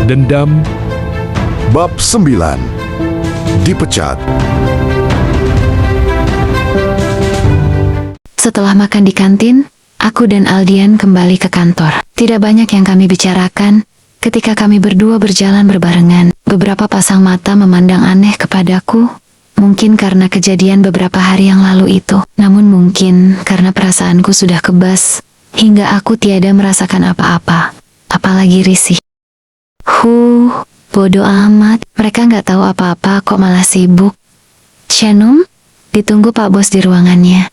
Dendam. Bab 9. Dipecat. Setelah makan di kantin, aku dan Aldian kembali ke kantor. Tidak banyak yang kami bicarakan ketika kami berdua berjalan berbarengan. Beberapa pasang mata memandang aneh kepadaku, mungkin karena kejadian beberapa hari yang lalu itu. Namun mungkin karena perasaanku sudah kebas, hingga aku tiada merasakan apa-apa, apalagi risih. Bodoh amat, mereka nggak tahu apa-apa kok malah sibuk. Shanum, ditunggu Pak Bos di ruangannya.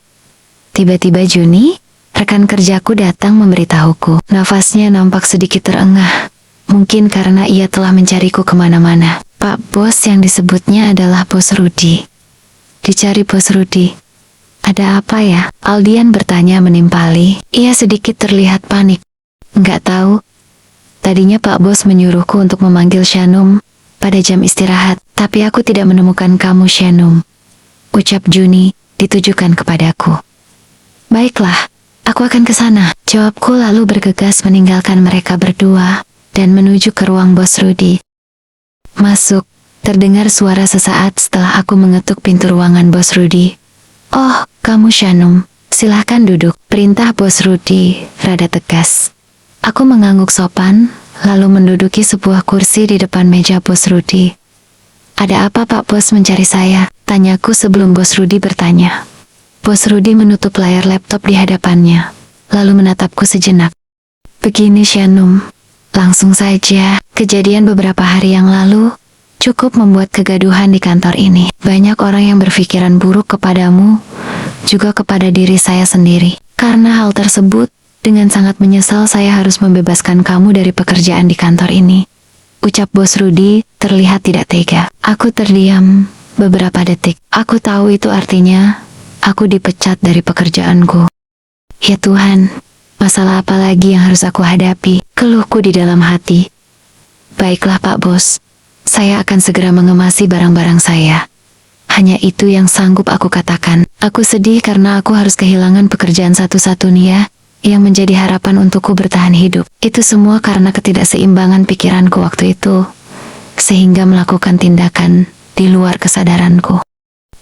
Tiba-tiba Juni, rekan kerjaku datang memberitahuku. Nafasnya nampak sedikit terengah. Mungkin karena ia telah mencariku kemana-mana. Pak Bos yang disebutnya adalah Bos Rudi. Dicari Bos Rudi. Ada apa ya? Aldian bertanya menimpali. Ia sedikit terlihat panik. Nggak tahu. Tadinya Pak Bos menyuruhku untuk memanggil Shanum pada jam istirahat. Tapi aku tidak menemukan kamu, Shanum. Ucap Juni, ditujukan kepadaku. Baiklah, aku akan ke sana. Jawabku lalu bergegas meninggalkan mereka berdua dan menuju ke ruang Bos Rudi. Masuk, terdengar suara sesaat setelah aku mengetuk pintu ruangan Bos Rudi. Oh, kamu Shanum, silahkan duduk. Perintah Bos Rudi rada tegas. Aku mengangguk sopan, lalu menduduki sebuah kursi di depan meja Bos Rudi. Ada apa Pak Bos mencari saya? Tanyaku sebelum Bos Rudi bertanya. Bos Rudi menutup layar laptop di hadapannya, lalu menatapku sejenak. Begini Shanum, langsung saja, kejadian beberapa hari yang lalu cukup membuat kegaduhan di kantor ini. Banyak orang yang berpikiran buruk kepadamu, juga kepada diri saya sendiri. Karena hal tersebut, dengan sangat menyesal saya harus membebaskan kamu dari pekerjaan di kantor ini. Ucap Bos Rudi terlihat tidak tega. Aku terdiam beberapa detik. Aku tahu itu artinya aku dipecat dari pekerjaanku. Ya Tuhan, masalah apa lagi yang harus aku hadapi? Keluhku di dalam hati. Baiklah Pak Bos, saya akan segera mengemasi barang-barang saya. Hanya itu yang sanggup aku katakan. Aku sedih karena aku harus kehilangan pekerjaan satu-satunya yang menjadi harapan untukku bertahan hidup. Itu semua karena ketidakseimbangan pikiranku waktu itu, sehingga melakukan tindakan di luar kesadaranku.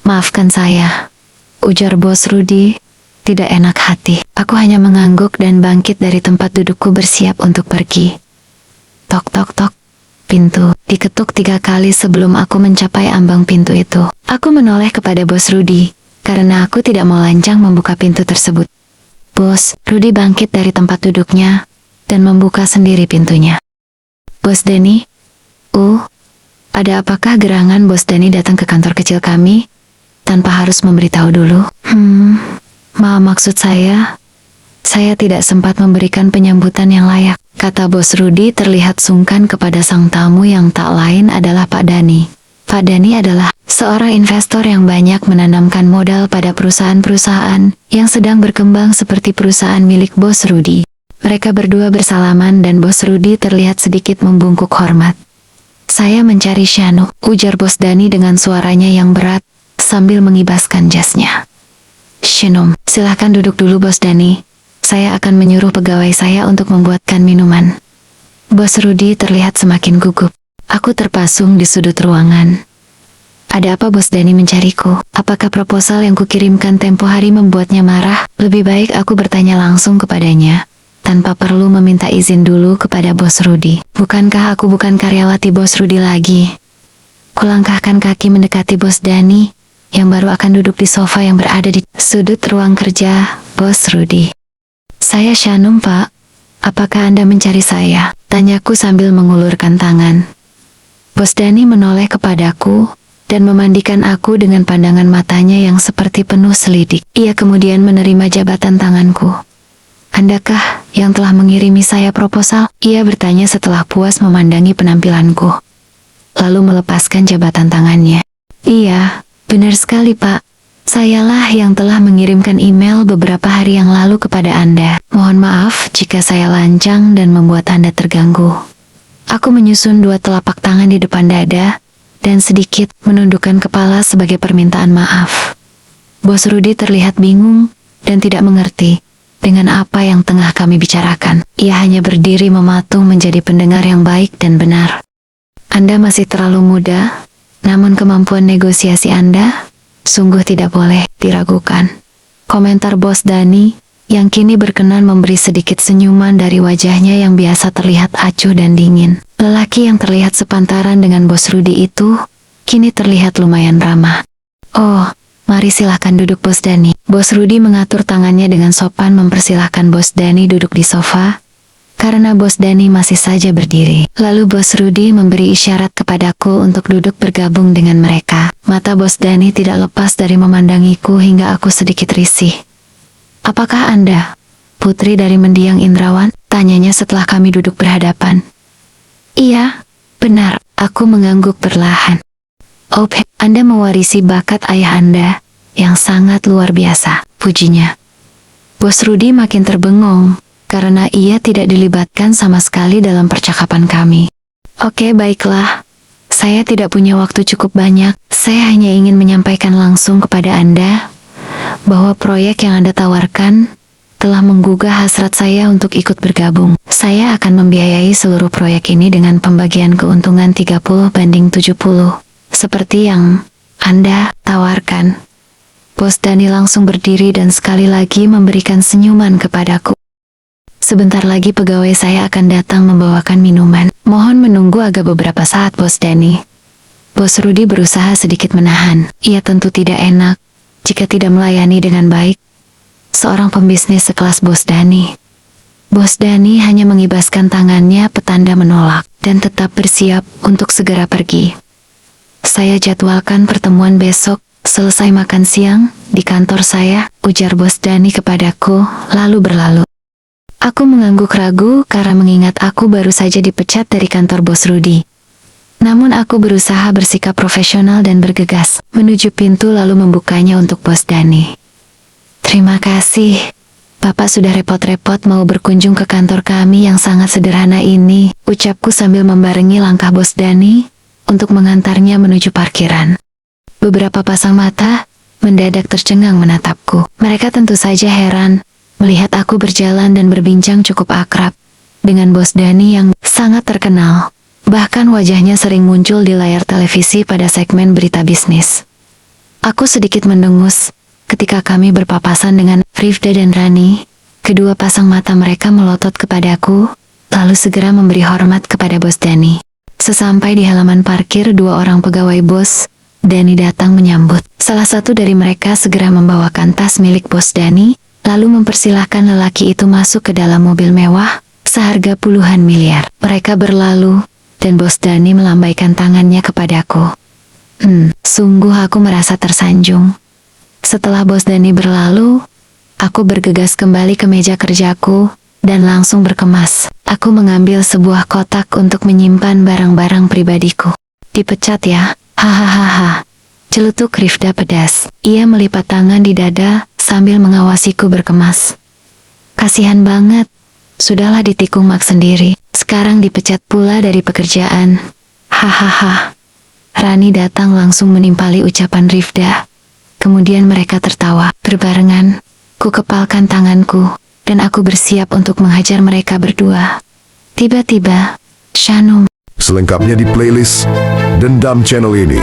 Maafkan saya, ujar Bos Rudi, tidak enak hati. Aku hanya mengangguk dan bangkit dari tempat dudukku bersiap untuk pergi. Tok tok tok, pintu diketuk 3 kali sebelum aku mencapai ambang pintu itu. Aku menoleh kepada Bos Rudi, karena aku tidak mau lancang membuka pintu tersebut. Bos, Rudi bangkit dari tempat duduknya dan membuka sendiri pintunya. Bos Dani? Ada apakah gerangan Bos Dani datang ke kantor kecil kami tanpa harus memberitahu dulu? Maksud saya tidak sempat memberikan penyambutan yang layak, kata Bos Rudi terlihat sungkan kepada sang tamu yang tak lain adalah Pak Dani. Pak Dani adalah seorang investor yang banyak menanamkan modal pada perusahaan-perusahaan yang sedang berkembang seperti perusahaan milik Bos Rudi. Mereka berdua bersalaman dan Bos Rudi terlihat sedikit membungkuk hormat. Saya mencari Shanu, ujar Bos Dani dengan suaranya yang berat sambil mengibaskan jasnya. Shanum, silahkan duduk dulu Bos Dani. Saya akan menyuruh pegawai saya untuk membuatkan minuman. Bos Rudi terlihat semakin gugup. Aku terpasung di sudut ruangan. Ada apa Bos Dani mencariku? Apakah proposal yang kukirimkan tempo hari membuatnya marah? Lebih baik aku bertanya langsung kepadanya, tanpa perlu meminta izin dulu kepada Bos Rudi. Bukankah aku bukan karyawati Bos Rudi lagi? Kulangkahkan kaki mendekati Bos Dani, yang baru akan duduk di sofa yang berada di sudut ruang kerja Bos Rudi. Saya Shanum Pak. Apakah Anda mencari saya? Tanyaku sambil mengulurkan tangan. Bos Dani menoleh kepadaku dan memandikan aku dengan pandangan matanya yang seperti penuh selidik. Ia kemudian menerima jabatan tanganku. Andakah yang telah mengirimi saya proposal? Ia bertanya setelah puas memandangi penampilanku, lalu melepaskan jabatan tangannya. Iya, benar sekali Pak. Sayalah yang telah mengirimkan email beberapa hari yang lalu kepada Anda. Mohon maaf jika saya lancang dan membuat Anda terganggu. Aku menyusun 2 telapak tangan di depan dada dan sedikit menundukkan kepala sebagai permintaan maaf. Bos Rudi terlihat bingung dan tidak mengerti dengan apa yang tengah kami bicarakan. Ia hanya berdiri mematung menjadi pendengar yang baik dan benar. Anda masih terlalu muda, namun kemampuan negosiasi Anda sungguh tidak boleh diragukan. Komentar Bos Dani, yang kini berkenan memberi sedikit senyuman dari wajahnya yang biasa terlihat acuh dan dingin. Lelaki yang terlihat sepantaran dengan Bos Rudi itu, kini terlihat lumayan ramah. Oh, mari silahkan duduk Bos Dani. Bos Rudi mengatur tangannya dengan sopan mempersilahkan Bos Dani duduk di sofa, karena Bos Dani masih saja berdiri. Lalu Bos Rudi memberi isyarat kepadaku untuk duduk bergabung dengan mereka. Mata Bos Dani tidak lepas dari memandangiku hingga aku sedikit risih. Apakah Anda putri dari mendiang Indrawan? Tanyanya setelah kami duduk berhadapan. Iya, benar, aku mengangguk perlahan. Oh, Anda mewarisi bakat ayah Anda yang sangat luar biasa, pujinya. Bos Rudi makin terbengong, karena ia tidak dilibatkan sama sekali dalam percakapan kami. Oke, baiklah. Saya tidak punya waktu cukup banyak. Saya hanya ingin menyampaikan langsung kepada Anda bahwa proyek yang Anda tawarkan telah menggugah hasrat saya untuk ikut bergabung. Saya akan membiayai seluruh proyek ini dengan pembagian keuntungan 30/70, seperti yang Anda tawarkan. Bos Dani langsung berdiri dan sekali lagi memberikan senyuman kepadaku. Sebentar lagi pegawai saya akan datang membawakan minuman. Mohon menunggu agak beberapa saat, Bos Dani. Bos Rudi berusaha sedikit menahan. Ia tentu tidak enak jika tidak melayani dengan baik seorang pembisnis sekelas Bos Dani. Bos Dani hanya mengibaskan tangannya petanda menolak dan tetap bersiap untuk segera pergi. Saya jadwalkan pertemuan besok selesai makan siang di kantor saya, ujar Bos Dani kepadaku, lalu berlalu. Aku mengangguk ragu karena mengingat aku baru saja dipecat dari kantor Bos Rudi. Namun aku berusaha bersikap profesional dan bergegas menuju pintu lalu membukanya untuk Bos Dani. Terima kasih, Bapak sudah repot-repot mau berkunjung ke kantor kami yang sangat sederhana ini, ucapku sambil membarengi langkah Bos Dani untuk mengantarnya menuju parkiran. Beberapa pasang mata mendadak tercengang menatapku. Mereka tentu saja heran melihat aku berjalan dan berbincang cukup akrab dengan Bos Dani yang sangat terkenal. Bahkan wajahnya sering muncul di layar televisi pada segmen berita bisnis. Aku sedikit mendengus ketika kami berpapasan dengan Rifda dan Rani. Kedua pasang mata mereka melotot kepadaku, lalu segera memberi hormat kepada Bos Dani. Sesampai di halaman parkir, dua orang pegawai Bos Dani datang menyambut. Salah satu dari mereka segera membawakan tas milik Bos Dani, lalu mempersilahkan lelaki itu masuk ke dalam mobil mewah seharga puluhan miliar. Mereka berlalu, dan Bos Dani melambaikan tangannya kepadaku. Sungguh aku merasa tersanjung. Setelah Bos Dani berlalu, aku bergegas kembali ke meja kerjaku, dan langsung berkemas. Aku mengambil sebuah kotak untuk menyimpan barang-barang pribadiku. Dipecat ya? Hahaha. Celutuk Rifda pedas. Ia melipat tangan di dada sambil mengawasiku berkemas. Kasihan banget. Sudahlah ditikung mak sendiri. Sekarang dipecat pula dari pekerjaan. Hahaha. Rani datang langsung menimpali ucapan Rifda. Kemudian mereka tertawa berbarengan. Ku kepalkan tanganku, dan aku bersiap untuk menghajar mereka berdua. Tiba-tiba, Shanum. Selengkapnya di playlist Dendam Channel ini.